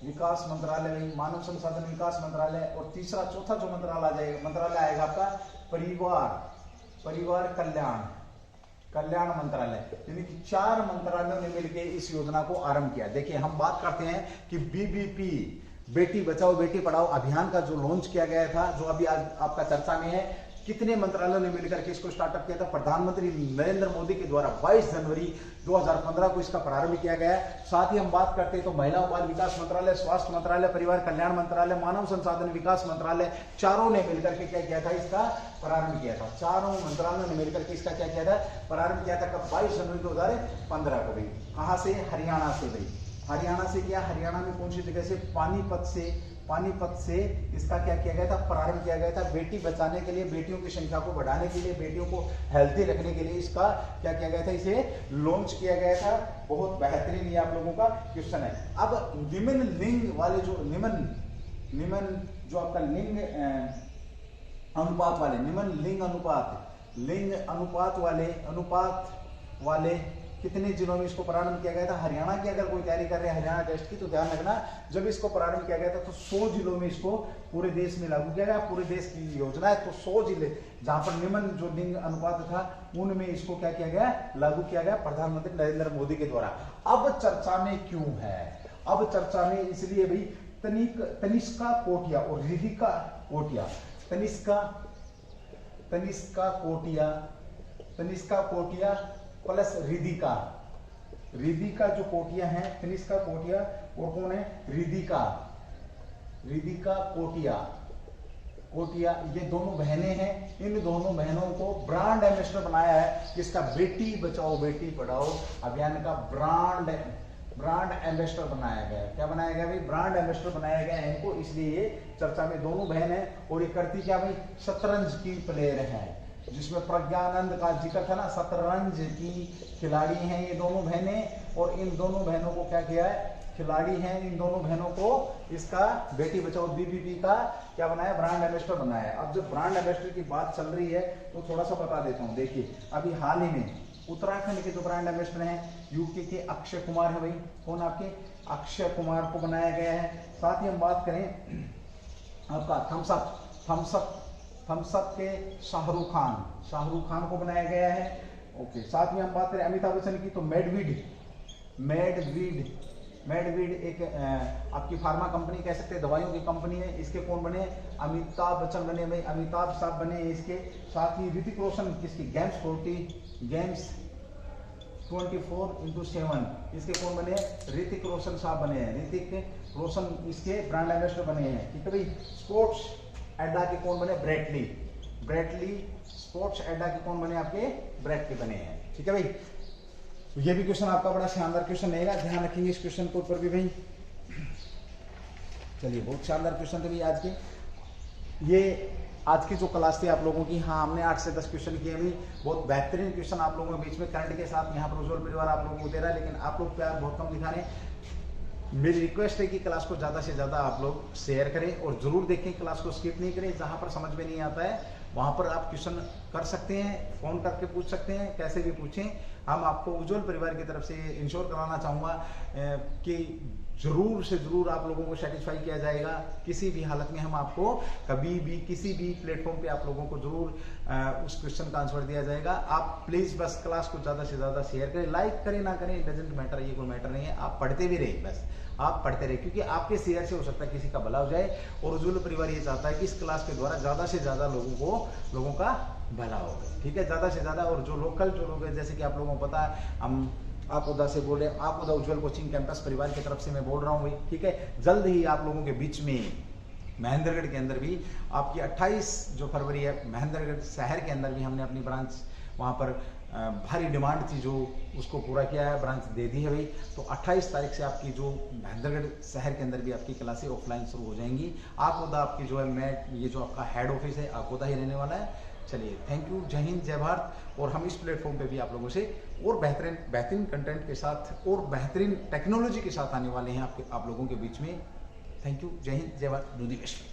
विकास मंत्रालय, मानव संसाधन विकास मंत्रालय। और तीसरा चौथा जो मंत्रालय आएगा आपका परिवार कल्याण मंत्रालय। यानी कि 4 मंत्रालयों ने मिलकर इस योजना को आरंभ किया। देखिए, हम बात करते हैं कि BBP बेटी बचाओ बेटी पढ़ाओ अभियान का जो लॉन्च किया गया था, जो अभी आज आपका चर्चा में है, कितने मंत्रालयों ने मिलकर के इसको स्टार्टअप किया था? प्रधानमंत्री नरेंद्र मोदी के द्वारा 22 जनवरी 2015 को इसका प्रारंभ किया गया। साथ ही हम बात करते हैं तो महिला और बाल विकास मंत्रालय, स्वास्थ्य मंत्रालय, परिवार कल्याण मंत्रालय, मानव संसाधन विकास मंत्रालय, चारों ने मिलकर के क्या किया था? इसका प्रारंभ किया था। चारों मंत्रालयों ने मिलकर के इसका क्या किया था? प्रारंभ किया था। कब? 22 जनवरी 2015 को भाई। कहां से? हरियाणा से भाई। हरियाणा से किया, हरियाणा में कौन सी जगह से, पानीपत से इसका क्या किया गया था, प्रारंभ किया गया था। बेटी बचाने के लिए, बेटियों की संख्या को बढ़ाने के लिए, बेटियों को हेल्थी रखने के लिए इसका क्या किया गया था, इसे लॉन्च किया गया था। बहुत बेहतरीन ये आप लोगों का क्वेश्चन है। अब निम्न लिंग वाले जो निम्न जो आपका लिंग अनुपात वाले, निम्न लिंग अनुपात वाले कितने जिलों में इसको प्रारंभ किया गया था। हरियाणा की अगर कोई तैयारी कर रहे हैं हरियाणा टेस्ट की, तो ध्यान रखना जब इसको प्रारंभ किया गया था तो 100 जिलों में इसको पूरे देश में लागू किया गया। पूरे देश की योजना है, तो 100 जिले जहां पर निम्न जो लिंग अनुपात था उनमें इसको क्या किया गया, लागू किया गया प्रधानमंत्री नरेंद्र मोदी के द्वारा। अब चर्चा में क्यों है, अब चर्चा में इसलिए भाई तनिष्का कोटिया और रिधिका कोटिया, तनिष्का कोटिया प्लस रिधिका जो कोटिया हैं, तनिष्का कोटिया और कौन है, रिधिका कोटिया, ये दोनों बहनें हैं। इन दोनों बहनों को ब्रांड एम्बेसडर बनाया है किसका, बेटी बचाओ बेटी पढ़ाओ अभियान का ब्रांड एम्बेसडर बनाया गया। क्या बनाया गया भाई, ब्रांड एम्बेसडर बनाया गया है इनको, इसलिए ये चर्चा में दोनों बहन है। और ये करती क्या भाई, शतरंज की प्लेयर है, जिसमें प्रज्ञानंद का जिक्र था ना, शतरंज की खिलाड़ी हैं ये दोनों बहनें। और इन दोनों बहनों को क्या किया है, खिलाड़ी हैं, इन दोनों बहनों को इसका बेटी बचाओ बीबीपी का क्या बनाया, ब्रांड एम्बेसडर बनाया। अब जब ब्रांड एम्बेसडर की बात चल रही है तो थोड़ा सा बता देता हूँ। देखिए अभी हाल ही में उत्तराखंड के जो ब्रांड एम्बेसडर हैं यूके के अक्षय कुमार है भाई, कौन आपके, अक्षय कुमार को बनाया गया है। साथ ही हम बात करें आपका थम्सअप के शाहरुख खान को बनाया गया है। ओके, साथ में हम बात करें अमिताभ बच्चन की, तो मेडवीड एक आपकी फार्मा कंपनी कह सकते हैं, दवाइयों की कंपनी है। इसके कौन बने, अमिताभ बच्चन बने भाई, अमिताभ साहब बने इसके। साथ ही ऋतिक रोशन किसकी, गेम्स 24x7 इसके कौन बने, ऋतिक रोशन साहब बने हैं, ऋतिक रोशन इसके ब्रांड एम्बेसडर बने हैं। ठीक है भाई। स्पोर्ट्स एडा के कौन बने, ब्रेटली स्पोर्ट्स एडा के कौन बने आपके, ब्रेटली बने हैं। ठीक है भाई। ये भी क्वेश्चन आपका बड़ा शानदार क्वेश्चन रहेगा, ध्यान रखेंगे इस क्वेश्चन के ऊपर भी भाई। चलिए, बहुत शानदार क्वेश्चन थे भाई आज के। ये आज की जो क्लास थी आप लोगों की, हाँ हमने 8 से 10 क्वेश्चन किए भाई। बहुत बेहतरीन क्वेश्चन आप लोगों के बीच में करंट के साथ यहाँ पर उज्जवल परिवार आप लोगों को दे रहा है, लेकिन आप लोग प्यार बहुत कम दिखा रहे हैं। मेरी रिक्वेस्ट है कि क्लास को ज़्यादा से ज़्यादा आप लोग शेयर करें और जरूर देखें, क्लास को स्किप नहीं करें। जहाँ पर समझ में नहीं आता है वहाँ पर आप क्वेश्चन कर सकते हैं, फ़ोन करके पूछ सकते हैं, कैसे भी पूछें। हम आपको उज्जवल परिवार की तरफ से इंश्योर कराना चाहूँगा कि जरूर से जरूर आप लोगों को सेटिस्फाई किया जाएगा। किसी भी हालत में हम आपको कभी भी किसी भी प्लेटफॉर्म पे आप लोगों को जरूर उस क्वेश्चन का आंसर दिया जाएगा। आप प्लीज़ बस क्लास को ज़्यादा से ज़्यादा शेयर करें, लाइक करें ना करें डजेंट मैटर, ये कोई मैटर नहीं है। आप पढ़ते भी रहे, बस आप पढ़ते रहे, क्योंकि आपके शेयर से हो सकता है किसी का भला हो जाए। और उज्जवल परिवार ये चाहता है कि इस क्लास के द्वारा ज़्यादा से ज़्यादा लोगों का भला हो। ठीक है, ज़्यादा से ज़्यादा। और जो लोकल जो लोग हैं, जैसे कि आप लोगों को पता है, हम आपदा से बोल रहे हैं, आपदा उज्जवल कोचिंग कैंपस परिवार की तरफ से मैं बोल रहा हूँ भाई। ठीक है, जल्द ही आप लोगों के बीच में महेंद्रगढ़ के अंदर भी आपकी 28 जो फरवरी है, महेंद्रगढ़ शहर के अंदर भी हमने अपनी ब्रांच वहाँ पर भारी डिमांड थी जो उसको पूरा किया है, ब्रांच दे दी है भाई। तो 28 तारीख से आपकी जो महेंद्रगढ़ शहर के अंदर भी आपकी क्लासें ऑफलाइन शुरू हो जाएंगी। आपदा आपकी जो है, मैं ये जो आपका हेड ऑफिस है आपदा ही रहने वाला है। चलिए, थैंक यू, जय हिंद जय भारत। और हम इस प्लेटफॉर्म पे भी आप लोगों से और बेहतरीन कंटेंट के साथ और बेहतरीन टेक्नोलॉजी के साथ आने वाले हैं आप लोगों के बीच में। थैंक यू, जय हिंद जय भारत, डू द बेस्ट।